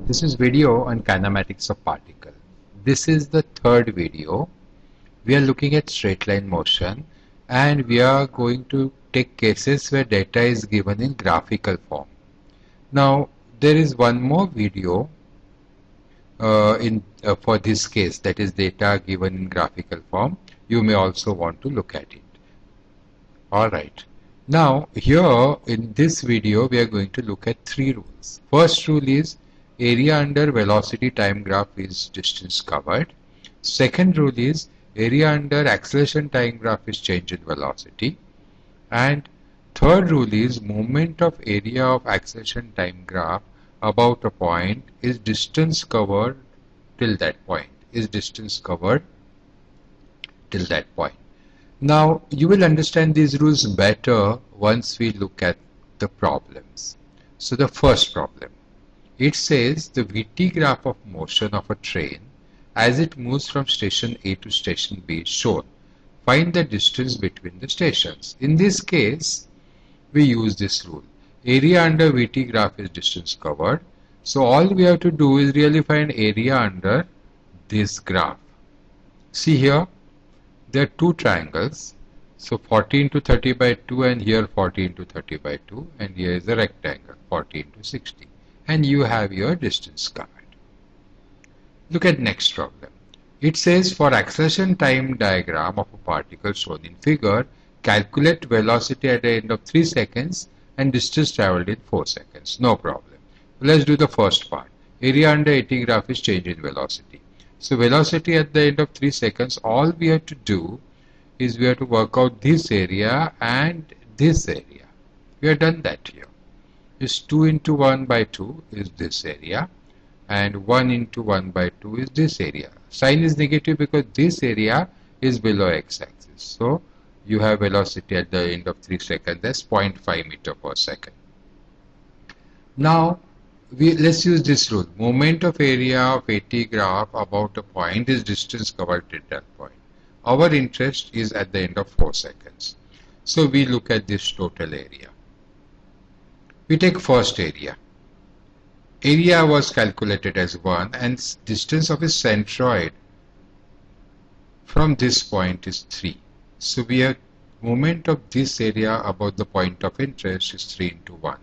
This is video on kinematics of particle. This is the third video. We are looking at straight line motion and we are going to take cases where data is given in graphical form. Now there is one more video for this case, that is data given in graphical form. You may also want to look at it. Alright. Now here in this video we are going to look at three rules. First rule is area under velocity time graph is distance covered. Second rule is area under acceleration time graph is change in velocity. And third rule is moment of area of acceleration time graph about a point is distance covered till that point. Now you will understand these rules better once we look at the problems. So the first problem. It says the VT graph of motion of a train as it moves from station A to station B is shown. Find the distance between the stations. In this case, we use this rule. Area under VT graph is distance covered. So all we have to do is really find area under this graph. See here, there are two triangles. So 40 into 30 by 2 and here 40 into 30 by 2 and here is a rectangle 40 into 60. And you have your distance covered. Look at next problem. It says for acceleration time diagram of a particle shown in figure, calculate velocity at the end of 3 seconds and distance traveled in 4 seconds. No problem. Let's do the first part. Area under AT graph is change in velocity. So velocity at the end of 3 seconds, all we have to do is we have to work out this area and this area. We have done that here. Is 2 into 1 by 2 is this area and 1 into 1 by 2 is this area. Sign is negative because this area is below x-axis. So you have velocity at the end of 3 seconds as 0.5 meter per second. Now let's use this rule. Moment of area of AT graph about a point is distance covered at that point. Our interest is at the end of 4 seconds. So we look at this total area. We take first area. Area was calculated as 1 and distance of a centroid from this point is 3. So we have moment of this area about the point of interest is 3 into 1.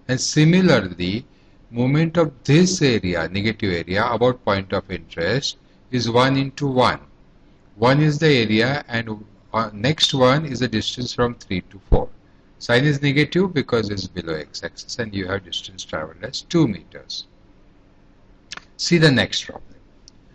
And similarly, moment of this area, negative area about point of interest is 1 into 1. 1 is the area and next one is the distance from 3 to 4. Sign is negative because it's below x-axis and you have distance traveled as 2 meters. See the next problem.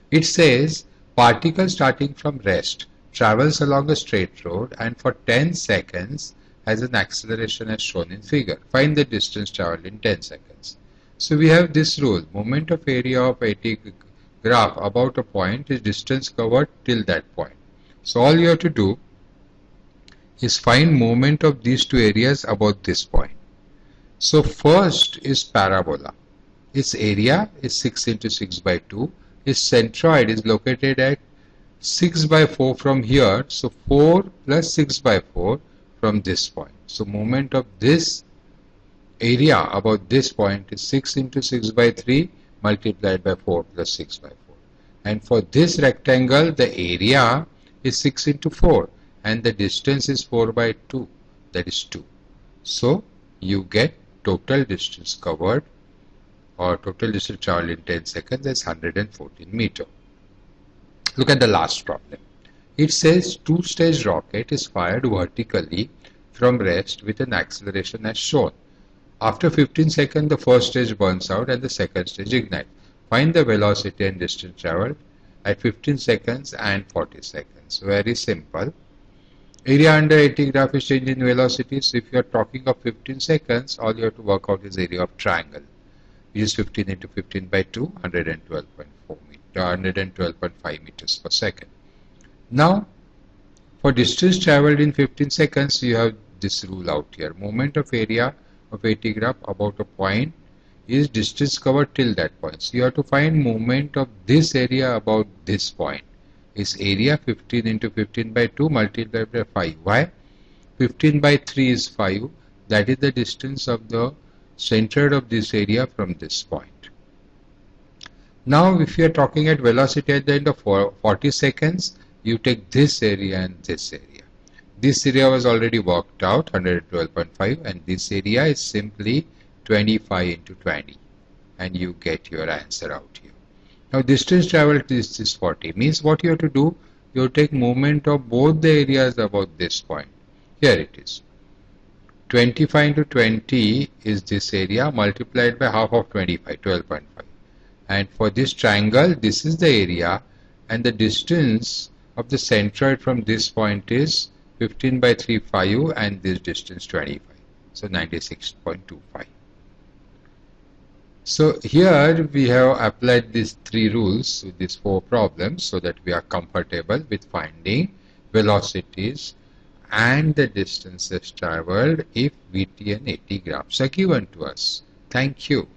It says particle starting from rest travels along a straight road and for 10 seconds has an acceleration as shown in figure. Find the distance traveled in 10 seconds. So we have this rule. Moment of area of AT graph about a point is distance covered till that point. So all you have to do is find moment of these two areas about this point. So first is parabola. Its area is 6 into 6 by 2. Its centroid is located at 6 by 4 from here. So 4 plus 6 by 4 from this point. So moment of this area about this point is 6 into 6 by 3 multiplied by 4 plus 6 by 4. And for this rectangle, the area is 6 into 4. And the distance is 4 by 2, that is 2. So you get total distance covered or total distance traveled in 10 seconds as 114 meter. Look at the last problem. It says two-stage rocket is fired vertically from rest with an acceleration as shown. After 15 seconds, the first stage burns out and the second stage ignites. Find the velocity and distance traveled at 15 seconds and 40 seconds. Very simple. Area under AT graph is change in velocity. So if you are talking of 15 seconds, all you have to work out is area of triangle, which is 15 into 15 by 2, 112.5 meters per second. Now, for distance traveled in 15 seconds, you have this rule out here. Moment of area of AT graph about a point is distance covered till that point. So you have to find moment of this area about this point. Is area 15 into 15 by 2 multiplied by 5. Why? 15 by 3 is 5. That is the distance of the center of this area from this point. Now if you are talking at velocity at the end of 40 seconds, you take this area and this area. This area was already worked out, 112.5, and this area is simply 25 into 20, and you get your answer out here. Now distance traveled is 40, means what you have to do, you take moment of both the areas about this point. Here it is. 25 into 20 is this area multiplied by half of 25, 12.5. And for this triangle, this is the area, and the distance of the centroid from this point is 15 by 3, 5, and this distance 25. So 96.25. So here we have applied these three rules with these four problems so that we are comfortable with finding velocities and the distances traveled if VT and AT graphs are given to us. Thank you.